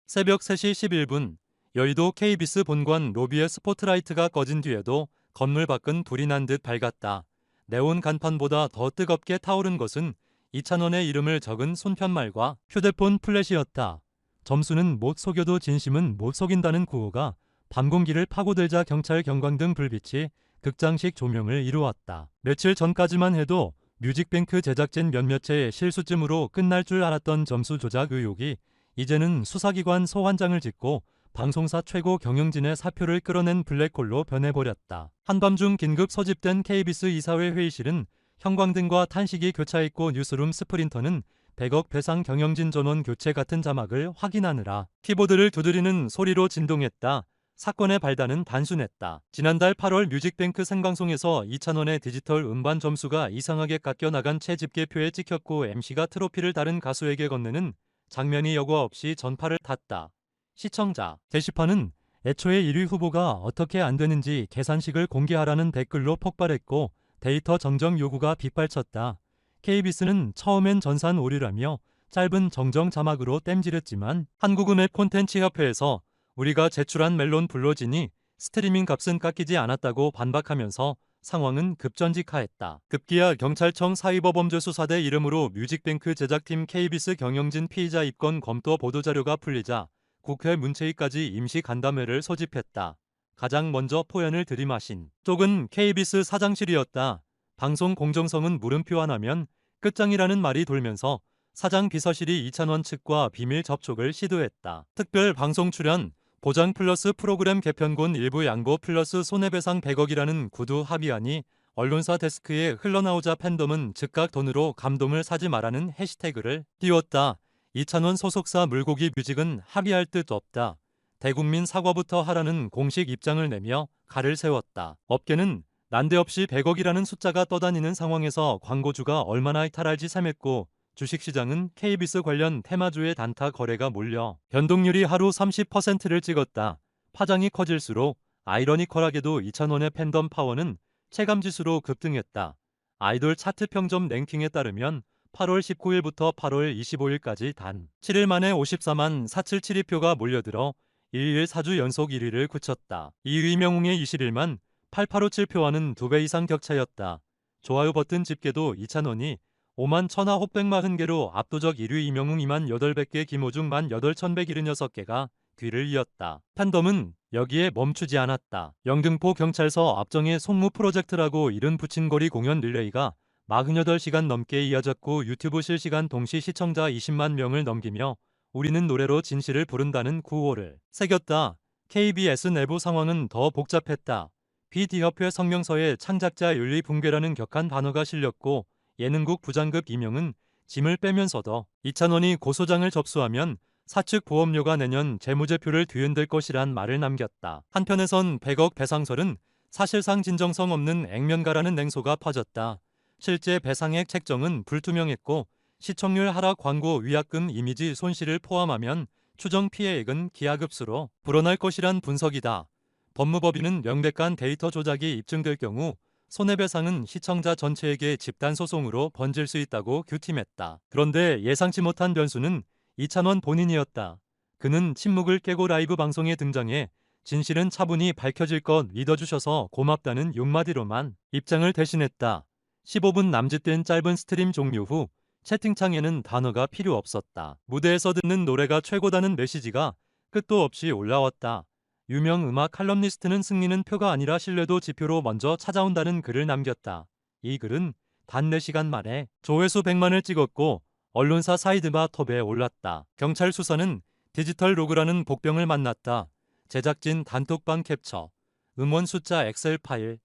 새벽 3시 11분 여의도 KBS 본관 로비의 스포트라이트가 꺼진 뒤에도 건물 밖은 불이 난 듯 밝았다. 네온 간판보다 더 뜨겁게 타오른 것은 이찬원의 이름을 적은 손편말과 휴대폰 플래시였다. 점수는 못 속여도 진심은 못 속인다는 구호가 밤 공기를 파고들자 경찰 경광등 불빛이 극장식 조명을 이루었다. 며칠 전까지만 해도 뮤직뱅크 제작진 몇몇의 실수쯤으로 끝날 줄 알았던 점수 조작 의혹이 이제는 수사기관 소환장을 짓고 방송사 최고 경영진의 사표를 끌어낸 블랙홀로 변해버렸다. 한밤중 긴급 소집된 KBS 이사회 회의실은 형광등과 탄식이 교차했고 뉴스룸 스프린터는 100억 배상 경영진 전원 교체 같은 자막을 확인하느라 키보드를 두드리는 소리로 진동했다. 사건의 발단은 단순했다. 지난달 8월 뮤직뱅크 생방송에서 이찬원의 디지털 음반 점수가 이상하게 깎여 나간 채 집계표에 찍혔고 MC가 트로피를 다른 가수에게 건네는 장면이 여과 없이 전파를 탔다. 시청자 게시판은 애초에 1위 후보가 어떻게 안 되는지 계산식을 공개하라는 댓글로 폭발했고 데이터 정정 요구가 빗발쳤다. KBS는 처음엔 전산 오류라며 짧은 정정 자막으로 땜질했지만 한국음악 콘텐츠협회에서 우리가 제출한 멜론 불러지니 스트리밍 값은 깎이지 않았다고 반박하면서 상황은 급전직하했다. 급기야 경찰청 사이버범죄수사대 이름으로 뮤직뱅크 제작팀 KBS 경영진 피의자 입건 검토 보도자료가 풀리자 국회 문체위까지 임시 간담회를 소집했다. 가장 먼저 포연을 들이마신 쪽은 KBS 사장실이었다. 방송 공정성은 물음표 하나면 끝장이라는 말이 돌면서 사장 비서실이 이찬원 측과 비밀 접촉을 시도했다. 특별 방송 출연, 보장 플러스 프로그램 개편권 일부 양보 플러스 손해배상 100억이라는 구두 합의안이 언론사 데스크에 흘러나오자 팬덤은 즉각 돈으로 감동을 사지 말라는 해시태그를 띄웠다. 이찬원 소속사 물고기 뮤직은 합의할 듯 없다. 대국민 사과부터 하라는 공식 입장을 내며 칼을 세웠다. 업계는 난데없이 100억이라는 숫자가 떠다니는 상황에서 광고주가 얼마나 이탈할지 삼했고 주식시장은 KBS 관련 테마주의 단타 거래가 몰려 변동률이 하루 30%를 찍었다. 파장이 커질수록 아이러니컬하게도 이찬원의 팬덤 파워는 체감지수로 급등했다. 아이돌 차트 평점 랭킹에 따르면 8월 19일부터 8월 25일까지 단 7일 만에 54만 4772표가 몰려들어 1일 4주 연속 1위를 굳혔다. 2위 명웅의 21만 8857표와는 2배 이상 격차였다. 좋아요 버튼 집계도 이찬원이 5만 1,940개로 압도적 1위 이명웅 2만 800개 김호중 1만 8,176개가 뒤를 이었다. 팬덤은 여기에 멈추지 않았다. 영등포 경찰서 앞정의 송무 프로젝트라고 이른 붙임거리 공연 릴레이가 48시간 넘게 이어졌고 유튜브 실시간 동시 시청자 20만 명을 넘기며 우리는 노래로 진실을 부른다는 구호를 새겼다. KBS 내부 상황은 더 복잡했다. BD협회 성명서에 창작자 윤리 붕괴라는 격한 단어가 실렸고 예능국 부장급 이명은 짐을 빼면서도 이찬원이 고소장을 접수하면 사측 보험료가 내년 재무제표를 뒤흔들 것이란 말을 남겼다. 한편에선 100억 배상설은 사실상 진정성 없는 액면가라는 냉소가 퍼졌다. 실제 배상액 책정은 불투명했고 시청률 하락 광고 위약금 이미지 손실을 포함하면 추정 피해액은 기하급수로 불어날 것이란 분석이다. 법무법인은 명백한 데이터 조작이 입증될 경우 손해배상은 시청자 전체에게 집단소송으로 번질 수 있다고 규팀했다. 그런데 예상치 못한 변수는 이찬원 본인이었다. 그는 침묵을 깨고 라이브 방송에 등장해 진실은 차분히 밝혀질 것 믿어주셔서 고맙다는 6마디로만 입장을 대신했다. 15분 남짓된 짧은 스트림 종료 후 채팅창에는 단어가 필요 없었다. 무대에서 듣는 노래가 최고다는 메시지가 끝도 없이 올라왔다. 유명 음악 칼럼니스트는 승리는 표가 아니라 신뢰도 지표로 먼저 찾아온다는 글을 남겼다. 이 글은 단 4시간 만에 조회수 100만을 찍었고 언론사 사이드바 톱에 올랐다. 경찰 수사는 디지털 로그라는 복병을 만났다. 제작진 단톡방 캡처, 음원 숫자 엑셀 파일,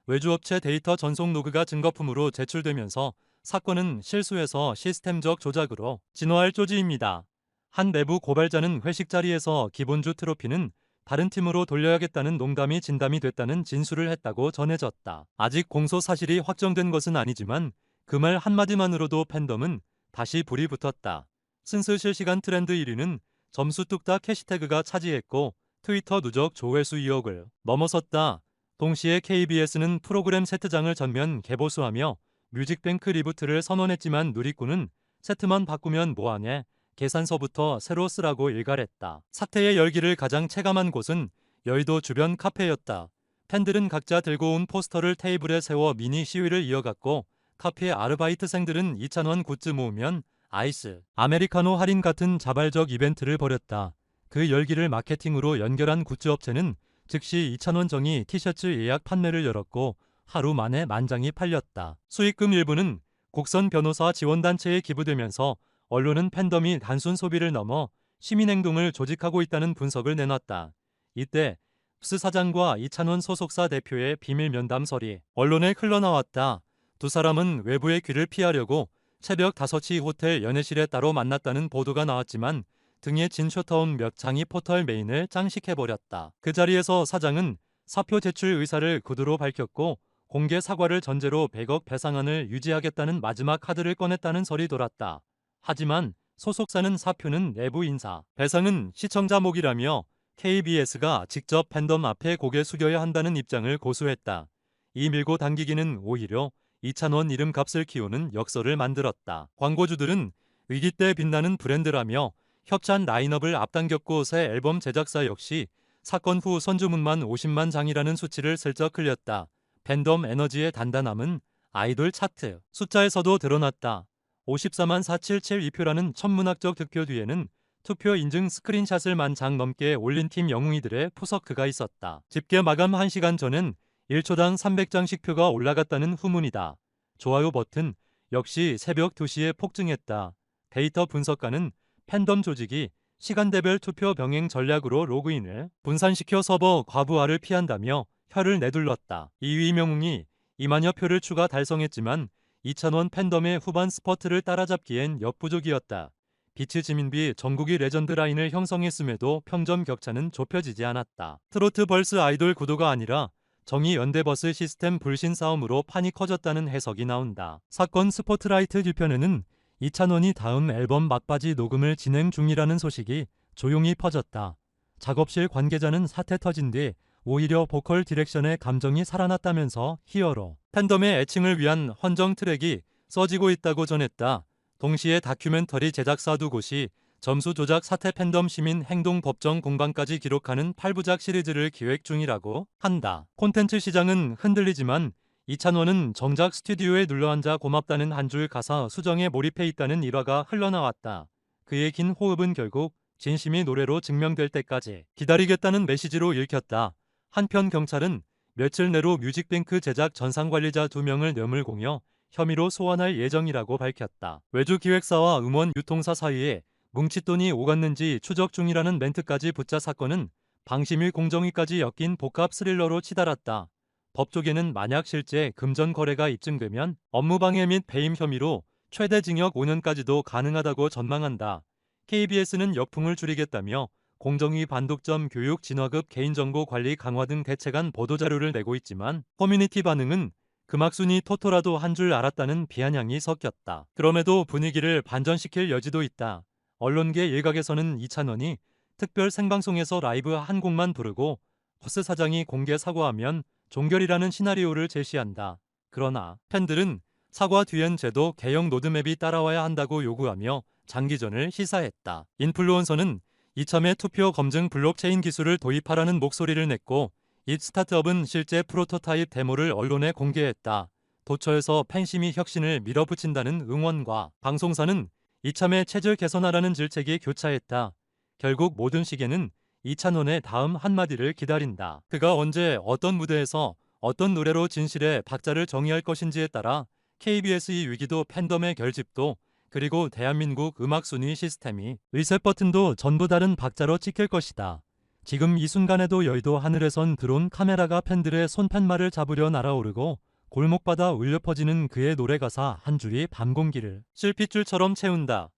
외주업체 데이터 전송 로그가 증거품으로 제출되면서 사건은 실수에서 시스템적 조작으로 진화할 조짐입니다. 한 내부 고발자는 회식 자리에서 기본주 트로피는 다른 팀으로 돌려야겠다는 농담이 진담이 됐다는 진술을 했다고 전해졌다. 아직 공소 사실이 확정된 것은 아니지만 그 말 한마디만으로도 팬덤은 다시 불이 붙었다. 순수 실시간 트렌드 1위는 점수 뚝딱 해시태그가 차지했고 트위터 누적 조회수 2억을 넘어섰다. 동시에 KBS는 프로그램 세트장을 전면 개보수하며 뮤직뱅크 리부트를 선언했지만 누리꾼은 세트만 바꾸면 뭐하냐, 계산서부터 새로 쓰라고 일갈했다. 사태의 열기를 가장 체감한 곳은 여의도 주변 카페였다. 팬들은 각자 들고 온 포스터를 테이블에 세워 미니 시위를 이어갔고 카페 아르바이트생들은 2,000원 굿즈 모으면 아이스, 아메리카노 할인 같은 자발적 이벤트를 벌였다. 그 열기를 마케팅으로 연결한 굿즈 업체는 즉시 2,000원 정의 티셔츠 예약 판매를 열었고 하루 만에 만장이 팔렸다. 수익금 일부는 곡선 변호사 지원단체에 기부되면서 언론은 팬덤이 단순 소비를 넘어 시민행동을 조직하고 있다는 분석을 내놨다. 이때 푸스 사장과 2,000원 소속사 대표의 비밀 면담설이 언론에 흘러나왔다. 두 사람은 외부의 귀를 피하려고 새벽 5시 호텔 연애실에 따로 만났다는 보도가 나왔지만 등에 진 쇼타운 몇 장이 포털 메인을 장식해버렸다. 그 자리에서 사장은 사표 제출 의사를 구두로 밝혔고 공개 사과를 전제로 100억 배상안을 유지하겠다는 마지막 카드를 꺼냈다는 설이 돌았다. 하지만 소속사는 사표는 내부 인사, 배상은 시청자 목이라며 KBS가 직접 팬덤 앞에 고개 숙여야 한다는 입장을 고수했다. 이 밀고 당기기는 오히려 2,000원 이름값을 키우는 역설을 만들었다. 광고주들은 위기 때 빛나는 브랜드라며 협찬 라인업을 앞당겼고 새 앨범 제작사 역시 사건 후 선주문만 50만 장이라는 수치를 슬쩍 흘렸다. 팬덤 에너지의 단단함은 아이돌 차트 숫자에서도 드러났다. 54만 477 2표라는 천문학적 득표 뒤에는 투표 인증 스크린샷을 10,000장 넘게 올린 팀 영웅이들의 푸석크가 있었다. 집계 마감 1시간 전엔 1초당 300장씩 표가 올라갔다는 후문이다. 좋아요 버튼 역시 새벽 2시에 폭증했다. 데이터 분석가는 팬덤 조직이 시간대별 투표 병행 전략으로 로그인을 분산시켜 서버 과부하를 피한다며 혀를 내둘렀다. 2위 명웅이 2만여 표를 추가 달성했지만 2,000원 팬덤의 후반 스퍼트를 따라잡기엔 역부족이었다. 비츠 지민비 전국이 레전드 라인을 형성했음에도 평점 격차는 좁혀지지 않았다. 트로트 벌스 아이돌 구도가 아니라 정의 연대버스 시스템 불신 싸움으로 판이 커졌다는 해석이 나온다. 사건 스포트라이트 뒤편에는 2,000원이 다음 앨범 막바지 녹음을 진행 중이라는 소식이 조용히 퍼졌다. 작업실 관계자는 사태 터진 뒤 오히려 보컬 디렉션의 감정이 살아났다면서 히어로 팬덤의 애칭을 위한 헌정 트랙이 써지고 있다고 전했다. 동시에 다큐멘터리 제작사 두 곳이 점수 조작 사태 팬덤 시민 행동 법정 공방까지 기록하는 8부작 시리즈를 기획 중이라고 한다. 콘텐츠 시장은 흔들리지만 2,000원은 정작 스튜디오에 눌러앉아 고맙다는 한 줄 가사 수정에 몰입해 있다는 일화가 흘러나왔다. 그의 긴 호흡은 결국 진심이 노래로 증명될 때까지 기다리겠다는 메시지로 읽혔다. 한편 경찰은 며칠 내로 뮤직뱅크 제작 전상관리자 2명을 뇌물공여 혐의로 소환할 예정이라고 밝혔다. 외주 기획사와 음원 유통사 사이에 뭉칫돈이 오갔는지 추적 중이라는 멘트까지 붙자 사건은 방심위 공정위까지 엮인 복합 스릴러로 치달았다. 법조계는 만약 실제 금전 거래가 입증되면 업무방해 및 배임 혐의로 최대 징역 5년까지도 가능하다고 전망한다. KBS는 역풍을 줄이겠다며 공정위 반독점 교육 진화급 개인정보 관리 강화 등 대책안 보도자료를 내고 있지만 커뮤니티 반응은 금학순이 토토라도 한 줄 알았다는 비아냥이 섞였다. 그럼에도 분위기를 반전시킬 여지도 있다. 언론계 일각에서는 2,000원이 특별 생방송에서 라이브 한 곡만 부르고 푸스 사장이 공개 사과하면 종결이라는 시나리오를 제시한다. 그러나 팬들은 사과 뒤엔 제도 개혁 로드맵이 따라와야 한다고 요구하며 장기전을 시사했다. 인플루언서는 이참에 투표 검증 블록체인 기술을 도입하라는 목소리를 냈고 이 스타트업은 실제 프로토타입 데모를 언론에 공개했다. 도처에서 팬심이 혁신을 밀어붙인다는 응원과 방송사는 이참에 체질 개선하라는 질책이 교차했다. 결국 모든 시계는 2,000원의 다음 한마디를 기다린다. 그가 언제 어떤 무대에서 어떤 노래로 진실의 박자를 정의할 것인지에 따라 KBS의 위기도 팬덤의 결집도 그리고 대한민국 음악 순위 시스템이 리셋 버튼도 전부 다른 박자로 찍힐 것이다. 지금 이 순간에도 여의도 하늘에선 드론 카메라가 팬들의 손팻말을 잡으려 날아오르고 골목바다 울려 퍼지는 그의 노래 가사 한 줄이 밤 공기를 실핏줄처럼 채운다.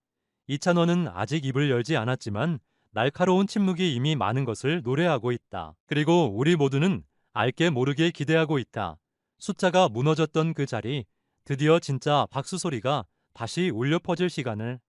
2,000원은 아직 입을 열지 않았지만 날카로운 침묵이 이미 많은 것을 노래하고 있다. 그리고 우리 모두는 알게 모르게 기대하고 있다. 숫자가 무너졌던 그 자리, 드디어 진짜 박수 소리가 다시 울려 퍼질 시간을